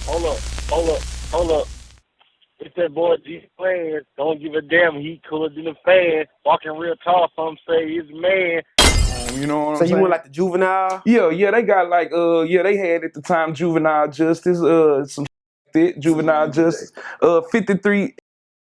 Hold up, hold up, hold up. It's that boy G-Planz. Don't give a damn. He cooler than a fan. Walking real tall. Some say he's a man. You know what So I'm you saying? went like the Juvenile? Yeah, they got like they had at the time Juvenile Justice, some shit, Juvenile Justice, 53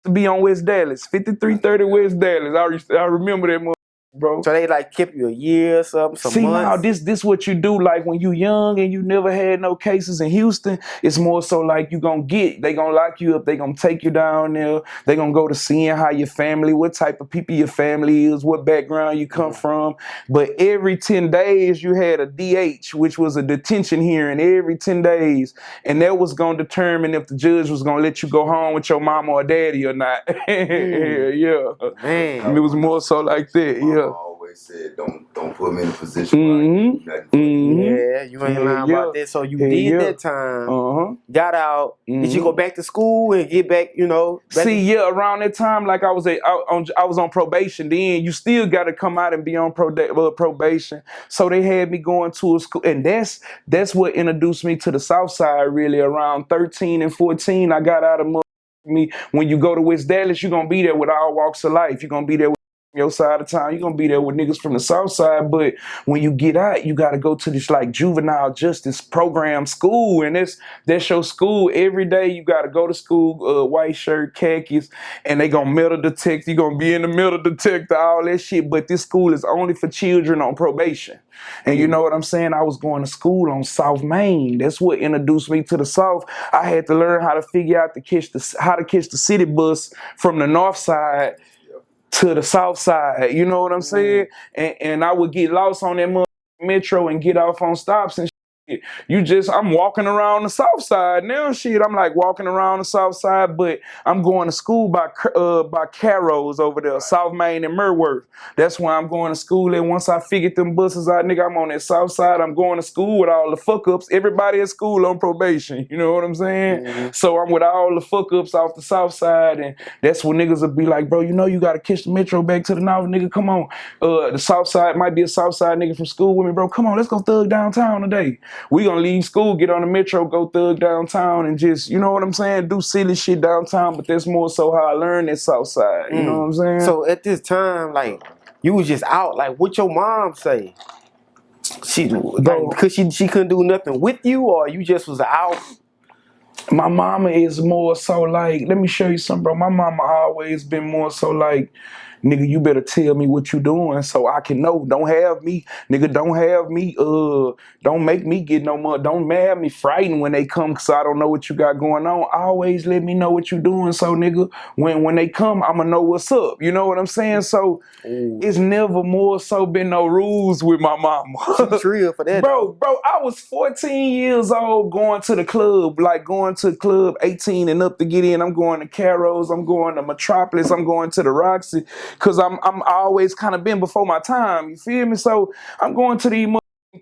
to be on West Dallas, 5330 West Dallas. I remember that mother, bro. So they like kept you a year or something, some See now, months? this what you do. Like when you young and you never had no cases in Houston, it's more so like they gonna lock you up, they gonna take you down there, they gonna go to seeing how your family, what type of people your family is, what background you come from. But every 10 days you had a DH, which was a detention hearing every 10 days, and that was gonna determine if the judge was gonna let you go home with your mama or daddy or not. Yeah, Man. it was more so like that. Yeah. Always said, don't put me in a position where I can do nothing for you. Yeah, you ain't lying about that. So you Hell did yeah. that time, Uh-huh. got out. Did you go back to school and get back, back See, yeah, around that time, like I was on probation. Then you still got to come out and be on probation. So they had me going to a school, and that's what introduced me to the Southside. Really, around 13 and 14, I got out of me. When you go to West Dallas, you're gonna be there with all walks of life. You're gonna be there with your side of town, you're gonna be there with niggas from the south side, but when you get out, you gotta go to this like juvenile justice program school, and that's your school every day. You gotta go to school, white shirt, khakis, and they gonna metal detect. You gonna be in the metal detector, all that shit. But this school is only for children on probation. And you know what I'm saying? I was going to school on South Main. That's what introduced me to the South. I had to learn how to figure out how to catch the city bus from the north side to the south side, you know what I'm saying? And I would get lost on that metro and get off on stops and shit. I'm walking around the south side now, shit. I'm like walking around the south side, but I'm going to school by Carroll's over there, South Main and Merworth. That's why I'm going to school. And once I figured them buses out, nigga, I'm on that south side. I'm going to school with all the fuck ups. Everybody at school on probation, you know what I'm saying? So I'm with all the fuck ups off the south side, and that's when niggas will be like, bro, you gotta catch the metro back to the north, nigga. Come on. The south side might be a south side nigga from school with me, bro. Come on, let's go thug downtown today. We gonna leave school, get on the metro, go thug downtown, and just, you know what I'm saying, do silly shit downtown. But that's more so how I learned that south side. You know what I'm saying? So at this time, like, you was just out. Like, what your mom say? Because she couldn't do nothing with you, or you just was out? My mama is more so like, let me show you something, bro. My mama always been more so like, nigga, you better tell me what you doing so I can know. Don't have me, nigga, don't make me get no more. Don't have me frightened when they come because I don't know what you got going on. Always let me know what you doing so, nigga, when they come, I'ma know what's up. You know what I'm saying? So it's never more so been no rules with my mama. She's real for that, Bro, I was 14 years old going to the club, like going to the club 18 and up to get in. I'm going to Carol's, I'm going to Metropolis, I'm going to the Roxy, because I'm always kind of been before my time, you feel me? So I'm going to these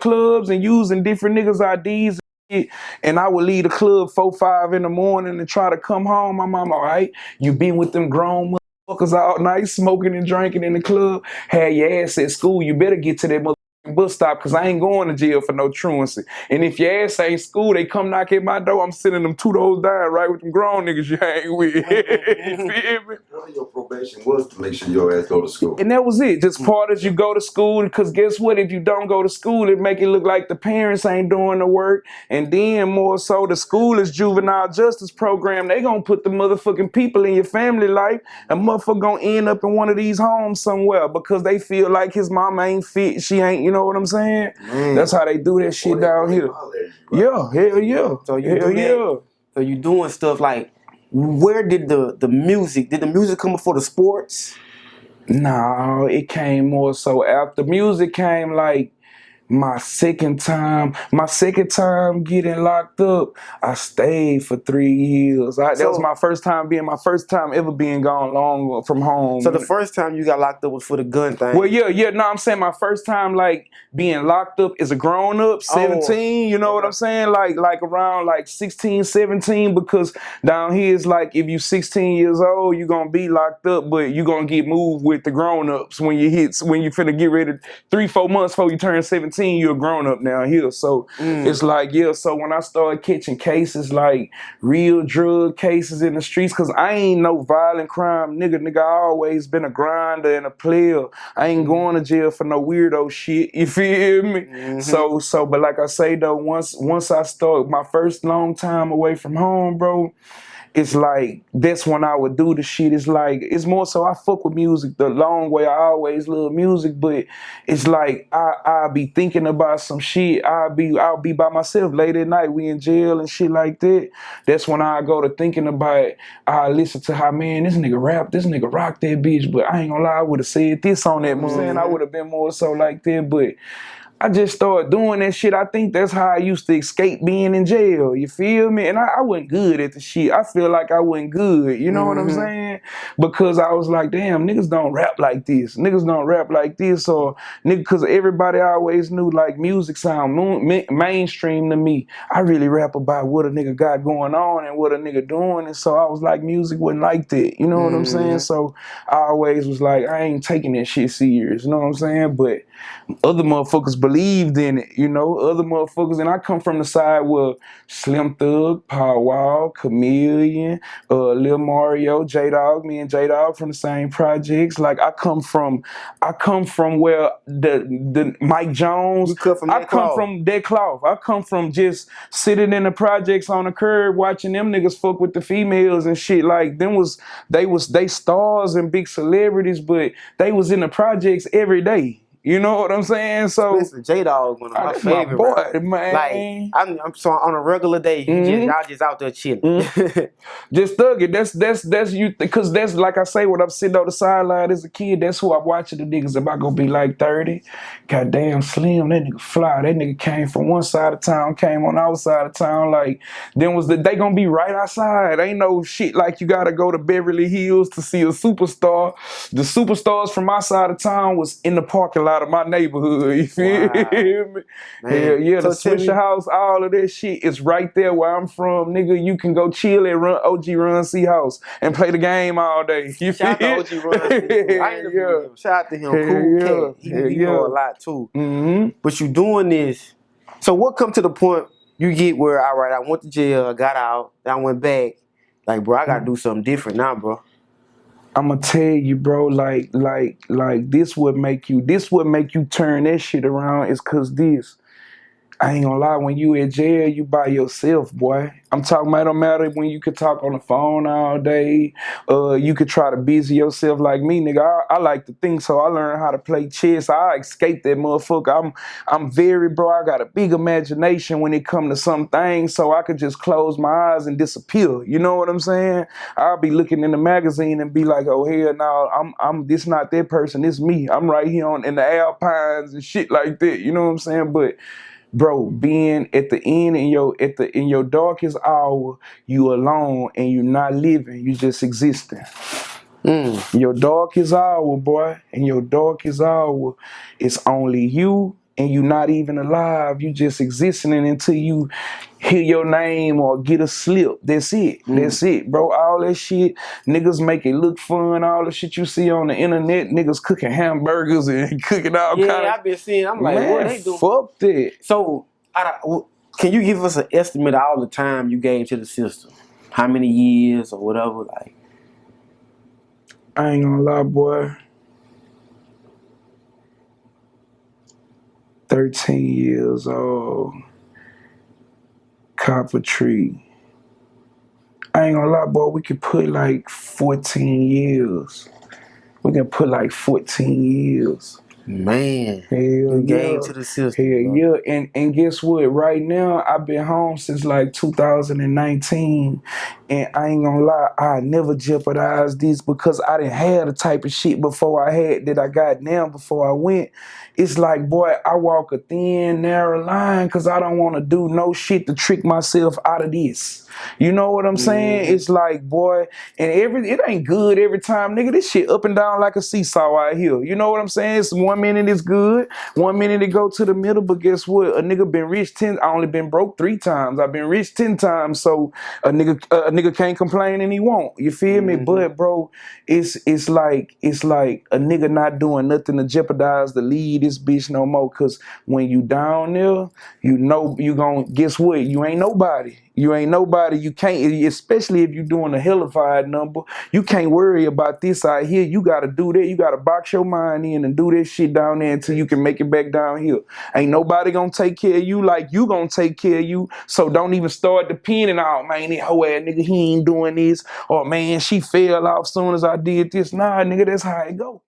clubs and using different niggas' IDs and shit, and I would leave the club 4, 5 in the morning and try to come home. My mom, all right, you been with them grown motherfuckers all night, smoking and drinking in the club, had your ass at school, you better get to that bus stop because I ain't going to jail for no truancy. And if your ass ain't school, they come knock at my door, I'm sending them 2 doors down right with them grown niggas you hang with. You feel me? Part of your probation was to make sure your ass go to school. And that was it. Just part as you go to school, because guess what? If you don't go to school, it make it look like the parents ain't doing the work. And then more so, the school is juvenile justice program. They gonna put the motherfucking people in your family life. A motherfucker gonna end up in one of these homes somewhere because they feel like his mama ain't fit. She ain't, you know what I'm saying? That's how they do that shit down here. Yeah, hell yeah. So you doing stuff like, where did the music come before the sports? No, it came more so after music came like my second time getting locked up. I stayed for 3 years. That was my first time ever being gone long from home. So the first time you got locked up was for the gun thing? Well, yeah. No, I'm saying my first time like being locked up as a grown up, 17. You know what I'm saying? Like around like 16, 17. Because down here is like if you 16 years old, you gonna be locked up, but you gonna get moved with the grown ups when you finna get ready 3, 4 months before you turn 17. 18, you're a grown up now here. So it's like, yeah, so when I started catching cases like real drug cases in the streets, cause I ain't no violent crime nigga, I always been a grinder and a player. I ain't going to jail for no weirdo shit, you feel me? So but like I say though, once I start my first long time away from home, bro, it's like that's when I would do the shit. It's like it's more so I fuck with music the long way. I always love music, but it's like I'll be thinking about some shit. I'll be by myself late at night. We in jail and shit like that. That's when I go to thinking about it. I listen to how, man, this nigga rap, this nigga rock that bitch, but I ain't gonna lie, I would have said this on that. I'm saying I would have been more so like that, but I just started doing that shit. I think that's how I used to escape being in jail. You feel me? And I wasn't good at the shit. I feel like I wasn't good. You know what I'm saying? Because I was like, damn, niggas don't rap like this. Niggas don't rap like this. Or nigga, because everybody always knew like music sound mainstream to me. I really rap about what a nigga got going on and what a nigga doing. And so I was like, music wasn't like that. You know what I'm saying? So I always was like, I ain't taking that shit serious. You know what I'm saying? But other motherfuckers believed in it, you know, other motherfuckers. And I come from the side where Slim Thug, Paul Wall, Chameleon, Lil Mario, J-Dog, me and J-Dog from the same projects. Like I come from where the Mike Jones, I come from that cloth. I come from just sitting in the projects on the curb watching them niggas fuck with the females and shit. Like they stars and big celebrities, but they was in the projects every day. You know what I'm saying? So listen, J-Dog, one of my favorite, boy, man. Like I'm so on a regular day, y'all just out there chilling. Just thug it. That's you, because that's like I say, when I'm sitting on the sideline as a kid, that's who I'm watching the niggas. If I gonna be like 30, goddamn Slim, that nigga fly. That nigga came from one side of town, came on the other side of town. Like then they gonna be right outside. Ain't no shit like you gotta go to Beverly Hills to see a superstar. The superstars from my side of town was in the parking lot of my neighborhood. You feel me? Hell yeah, so the Swishahouse, all of that shit is right there where I'm from, nigga. You can go chill at OG Run C House and play the game all day. You Shout out to OG Run C. I interviewed him. Shout out to him. Cool cat. He know a lot too. But you doing this. So what come to the point you get where, all right, I went to jail, I got out, then I went back. Like, bro, I gotta do something different now, bro. I'ma tell you, bro, like this would make you turn that shit around is cause this. I ain't gonna lie, when you in jail, you by yourself, boy. I'm talking about, it don't matter when you could talk on the phone all day. You could try to busy yourself like me, nigga. I like to think, so I learned how to play chess. I escape that motherfucker. I'm very, bro, I got a big imagination when it come to some things, so I could just close my eyes and disappear. You know what I'm saying? I'll be looking in the magazine and be like, oh, hell no, I'm this not that person, it's me. I'm right here in the Alpines and shit like that. You know what I'm saying? But bro, being at the end in your darkest hour, you alone and you not living, you just existing. Your darkest hour, boy, and your darkest hour, it's only you and you not even alive. You just existing until you hear your name or get a slip. That's it. That's it, bro. All that shit, niggas make it look fun. All the shit you see on the internet, niggas cooking hamburgers and cooking all kind of... Yeah, I've been seeing. I'm like, man, what they do? Fuck that. So, can you give us an estimate of all the time you gave to the system? How many years or whatever? Like, I ain't gonna lie, boy. 13 years old. Copper tree. I ain't gonna lie, boy. We could put like 14 years. We can put like 14 years. Man, hell you yeah. gave to the system. Hell yeah. And guess what? Right now, I've been home since like 2019. And I ain't gonna lie, I never jeopardized this because I didn't have the type of shit before I had that I got now before I went. It's like, boy, I walk a thin, narrow line because I don't want to do no shit to trick myself out of this. You know what I'm saying? It's like, boy, and it ain't good every time, nigga. This shit up and down like a seesaw out here. You know what I'm saying? It's one 1 minute it's good, 1 minute it go to the middle, but guess what? A nigga been rich 10, I only been broke 3 times. I've been rich 10 times, so a nigga can't complain and he won't. You feel me? But bro, it's like a nigga not doing nothing to jeopardize the lead this bitch no more. Cause when you down there, you know you gon' guess what? You ain't nobody. You ain't nobody. You can't, especially if you doing a hellified number. You can't worry about this out here. You gotta do that. You gotta box your mind in and do this shit down there until you can make it back down here. Ain't nobody gonna take care of you like you gonna take care of you. So don't even start depending on, man, that hoe ass nigga, he ain't doing this. Or man, she fell off soon as I did this. Nah, nigga, that's how it go.